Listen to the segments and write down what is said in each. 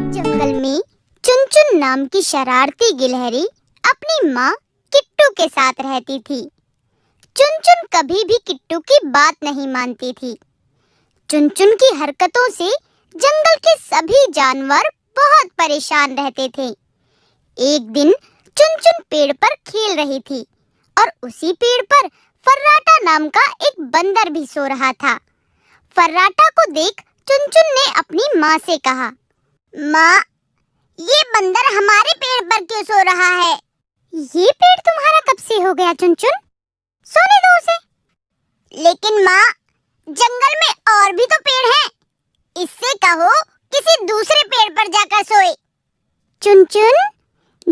जंगल में चुनचुन नाम की शरारती गिलहरी अपनी माँ किट्टू के साथ रहती थी। चुनचुन कभी भी किट्टू की बात नहीं मानती थी। चुनचुन की हरकतों से जंगल के सभी जानवर बहुत परेशान रहते थे। एक दिन चुनचुन पेड़ पर खेल रही थी और उसी पेड़ पर फर्राटा नाम का एक बंदर भी सो रहा था। फर्राटा को देख चुनचुन ने अपनी माँ से कहा, माँ, ये बंदर हमारे पेड़ पर क्यों सो रहा है? ये पेड़ तुम्हारा कब से हो गया चुनचुन? सोने दो उसे। लेकिन माँ, जंगल में और भी तो पेड़ हैं। इससे कहो किसी दूसरे पेड़ पर जाकर सोए। चुनचुन,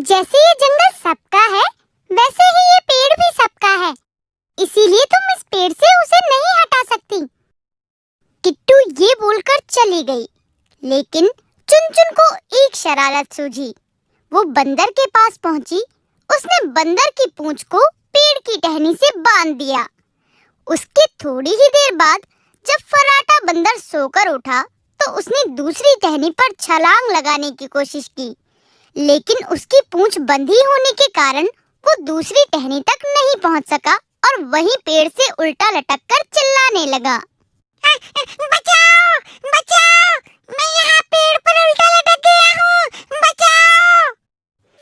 जैसे ये जंगल सबका है, वैसे ही ये पेड़ भी सबका है। इसीलिए तुम इस पेड़ से उसे नहीं हटा सकती। किट्टू ये बोलकर चली गई, लेकिन चुनचुन को एक शरारत सूझी। वो बंदर के पास पहुंची। उसने बंदर की पूंछ को पेड़ की टहनी से बांध दिया। उसके थोड़ी ही देर बाद जब फर्राटा बंदर सोकर उठा तो उसने दूसरी टहनी पर छलांग लगाने की कोशिश की, लेकिन उसकी पूंछ बंधी होने के कारण वो दूसरी टहनी तक नहीं पहुंच सका और वहीं पेड़ से उल्टा लटककर चिल्लाने लगा, बचाओ, बचाओ, मैं यहाँ पेड़ पर उल्टा लटक गया हूँ, बचाओ।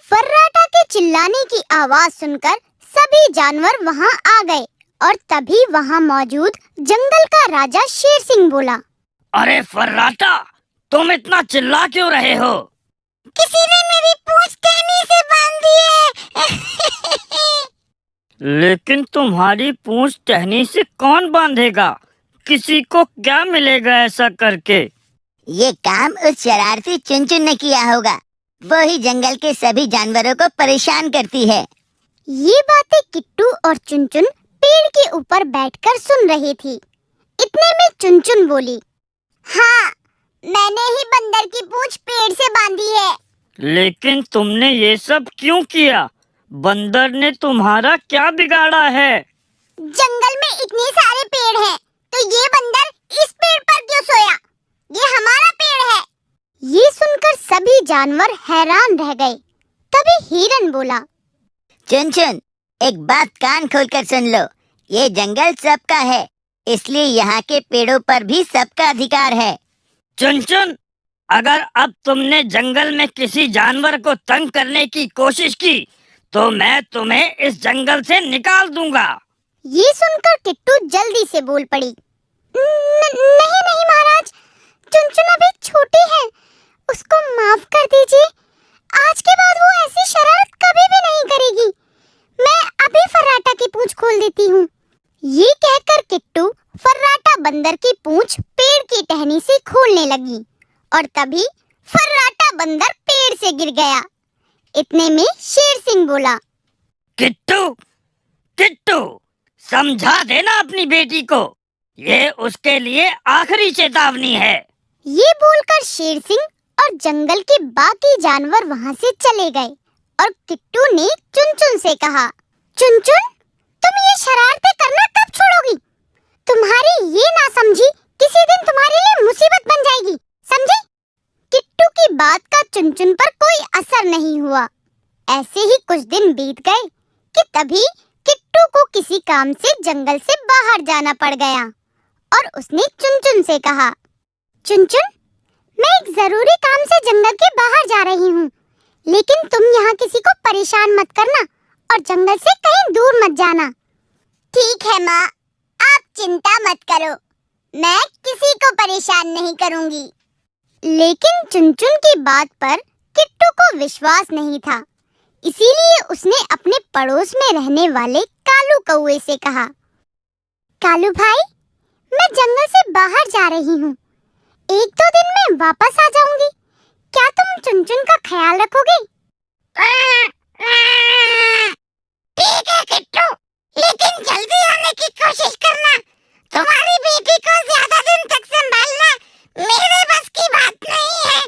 फर्राटा के चिल्लाने की आवाज सुनकर सभी जानवर वहाँ आ गए और तभी वहाँ मौजूद जंगल का राजा शेर सिंह बोला, अरे फर्राटा, तुम इतना चिल्ला क्यों रहे हो? किसी ने मेरी पूंछ टहनी से बांध दी है। लेकिन तुम्हारी पूंछ टहनी से कौन बांधेगा? किसी को क्या मिलेगा ऐसा करके? ये काम उस शरारती चुनचुन ने किया होगा। वो ही जंगल के सभी जानवरों को परेशान करती है। ये बातें किट्टू और चुनचुन पेड़ के ऊपर बैठकर सुन रही थी। इतने में चुनचुन बोली, हाँ, मैंने ही बंदर की पूंछ पेड़ से बांधी है। लेकिन तुमने ये सब क्यों किया? बंदर ने तुम्हारा क्या बिगाड़ा है? जंगल में इतने सारे पेड़ हैं, तो ये बंदर इस पेड़ पर क्यों सोया? ये हमारा पेड़ है। ये सुनकर सभी जानवर हैरान रह गए। तभी हिरन बोला, चुनचुन, एक बात कान खोलकर सुन लो। ये जंगल सबका है, इसलिए यहाँ के पेड़ों पर भी सबका अधिकार है। चुनचुन, अगर अब तुमने जंगल में किसी जानवर को तंग करने की कोशिश की तो मैं तुम्हें इस जंगल से निकाल दूंगा। ये सुनकर किट्टू जल्दी से बोल पड़ी, नहीं नहीं महाराज, चुनचुन अभी छोटी है, उसको माफ कर दीजिए। आज के बाद वो ऐसी शरारत कभी भी नहीं करेगी। मैं अभी फर्राटा की पूंछ खोल देती हूँ। ये कहकर किट्टू फर्राटा बंदर की पूंछ पेड़ की टहनी से खोलने लगी और तभी फर्राटा बंदर पेड़ से गिर गया। इतने में शेर सिंह बोला, किट्टू, किट्टू, समझा देना अपनी बेटी को। ये उसके लिए आखिरी चेतावनी है। ये बोलकर शेर सिंह और जंगल के बाकी जानवर वहाँ से चले गए और किट्टू ने चुनचुन से कहा, चुनचुन, तुम ये शरारतें करना कब छोड़ोगी? तुम्हारी ये ना समझी किसी दिन तुम्हारे लिए मुसीबत बन जाएगी, समझे? किट्टू की बात का चुनचुन पर कोई असर नहीं हुआ। ऐसे ही कुछ दिन बीत गए कि तभी किट्टू को किसी काम से जंगल से बाहर जाना पड़ गया और उसने चुनचुन से कहा, चुनचुन, मैं एक जरूरी काम से जंगल के बाहर जा रही हूँ, लेकिन तुम यहाँ किसी को परेशान मत करना और जंगल से कहीं दूर मत जाना। ठीक है माँ, आप चिंता मत करो, मैं किसी को परेशान नहीं करूँगी। लेकिन चुनचुन की बात पर किट्टू को विश्वास नहीं था, इसीलिए उसने अपने पड़ोस में रहने वाले कालू कौवे से कहा, कालू भाई, मैं जंगल से बाहर जा रही हूँ, 1-2 दिन में वापस आ जाऊंगी। क्या तुम चुनचुन का ख्याल रखोगे? ठीक है किट्टू, लेकिन जल्दी आने की कोशिश करना। तुम्हारी बेटी को ज्यादा दिन तक संभालना मेरे बस की बात नहीं है।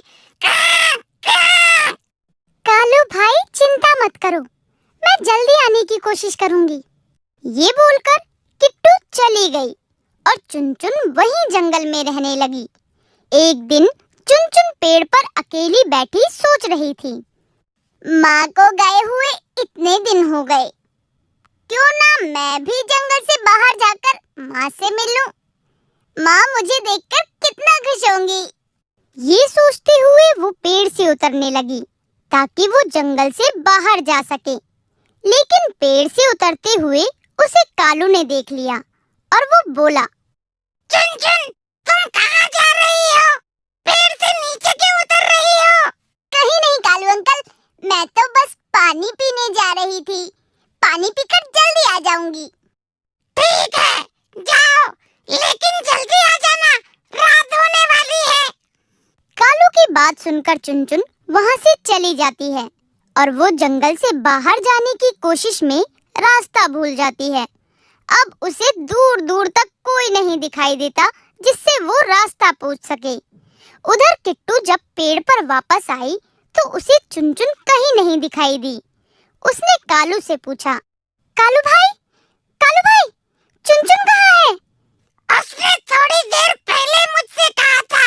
कालू भाई, चिंता मत करो, मैं जल्दी आने की कोशिश करूंगी। ये बोलकर किट्टू चली गई और चुनचुन वहीं जंगल में रहने लगी। एक दिन चुनचुन पेड़ पर अकेली बैठी सोच रही थी। माँ को गए हुए इतने दिन हो गए, क्यों ना मैं भी जंगल से बाहर जाकर माँ से मिलूं। माँ मुझे देखकर कितना खुश होंगी। ये सोचते हुए वो पेड़ से उतरने लगी ताकि वो जंगल से बाहर जा सके। लेकिन पेड़ से उतरते हुए उसे कालू ने देख लिया और वो बोला, चुनचुन, तुम कहाँ जा रही हो? पेड़ से नीचे क्यों उतर रही हो? कहीं नहीं कालू अंकल, मैं तो बस पानी पीने जा रही थी। पानी पीकर जल्दी आ जाऊंगी। ठीक है, जाओ, लेकिन जल्दी आ जाना, रात होने वाली है। कालू की बात सुनकर चुनचुन वहाँ से चली जाती है और वो जंगल से बाहर जाने की कोशिश में रास्ता भूल जाती है। अब उसे दूर दूर तक कोई नहीं दिखाई देता जिससे वो रास्ता पूछ सके। उधर किट्टू जब पेड़ पर वापस आई तो उसे चुनचुन कहीं नहीं दिखाई दी। उसने कालू से पूछा, कालू भाई, चुनचुन कहाँ है? उसने थोड़ी देर पहले मुझसे कहा था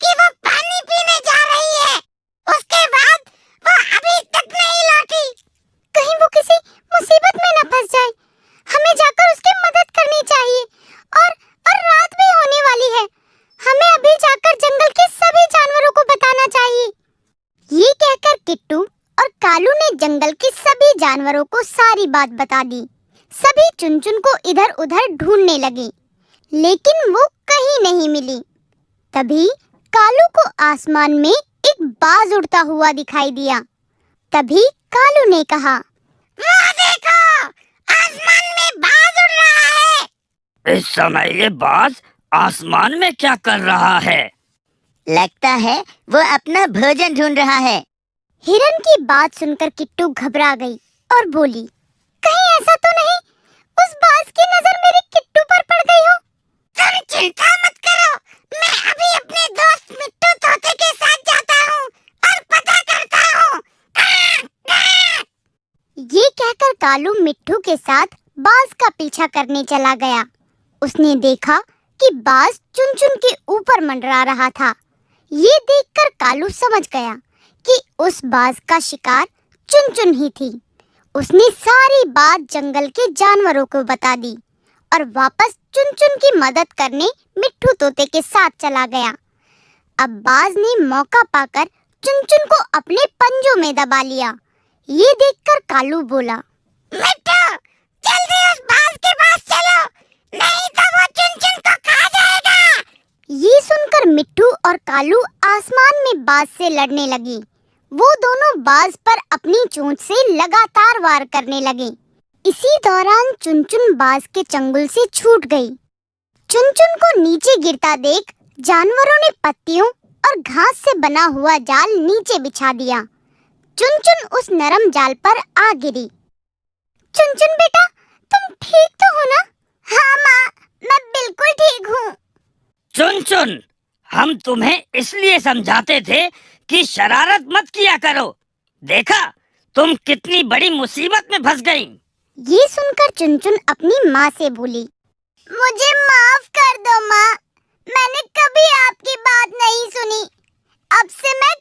कि वो पानी पीने जा रही है। उसके बाद वो अभी तक नहीं लौटी। कहीं वो किसी मुसीबत में न फंस जाए। हमें जाकर उसकी मदद करनी चाहिए। और रात भी होने वाली है। हमें अभी जाकर जंगल के सभी जानवरों को बताना चाहिए। ये कहकर किट्टू और कालू ने जंगल के सभी जानवरों को सारी बात बता दी। सभी चुनचुन को इधर उधर ढूंढने लगे, लेकिन वो कहीं नहीं मिली। तभी कालू को आसमान में एक बाज उड़ता हुआ दिखाई दिया। तभी कालू ने कहा, वो देखो, आसमान में बाज उड़ रहा है। इस समय ये बाज आसमान में क्या कर रहा है? लगता है वो अपना भोजन ढूंढ रहा है। हिरन की बात सुनकर किट्टू घबरा गई और बोली, कहीं ऐसा तो नहीं उस बाज की नजर मेरे किट्टू पर पड़ गई हो? तुम चिंता मत करो, मैं अभी अपने दोस्त मिट्टू तोते के साथ जाता हूँ और पता करता हूँ। ये कहकर कालू मिट्टू के साथ बाज का पीछा करने चला गया। उसने देखा कि बाज चुनचुन के ऊपर मंडरा रहा था। ये देखकर कालू समझ गया कि उस बाज का शिकार चुनचुन ही थी। उसने सारी बात जंगल के जानवरों को बता दी और वापस चुनचुन की मदद करने मिट्टू तोते के साथ चला गया। अब बाज ने मौका पाकर चुनचुन को अपने पंजों में दबा लिया। ये देखकर कालू बोला, मिट्टू, जल्दी उस बाज के पास चलो, नहीं तो वो चुनचुन को खा जाएगा। ये सुनकर मिट्टू और कालू आसमान में बाज से लड़ने लगे। वो दोनों बाज पर अपनी चोंच से लगातार वार करने लगे। इसी दौरान चुनचुन बाज के चंगुल से छूट गई। चुनचुन को नीचे गिरता देख जानवरों ने पत्तियों और घास से बना हुआ जाल नीचे बिछा दिया। चुनचुन उस नरम जाल पर आ गिरी। चुनचुन बेटा, तुम ठीक तो हो ना? हाँ माँ, मैं बिल्कुल ठीक हूँ। चुनचुन, हम तुम्हें इसलिए समझाते थे कि शरारत मत किया करो। देखा, तुम कितनी बड़ी मुसीबत में फंस गई। ये सुनकर चुनचुन अपनी माँ से बोली, मुझे माफ कर दो माँ, मैंने कभी आपकी बात नहीं सुनी। अब से मैं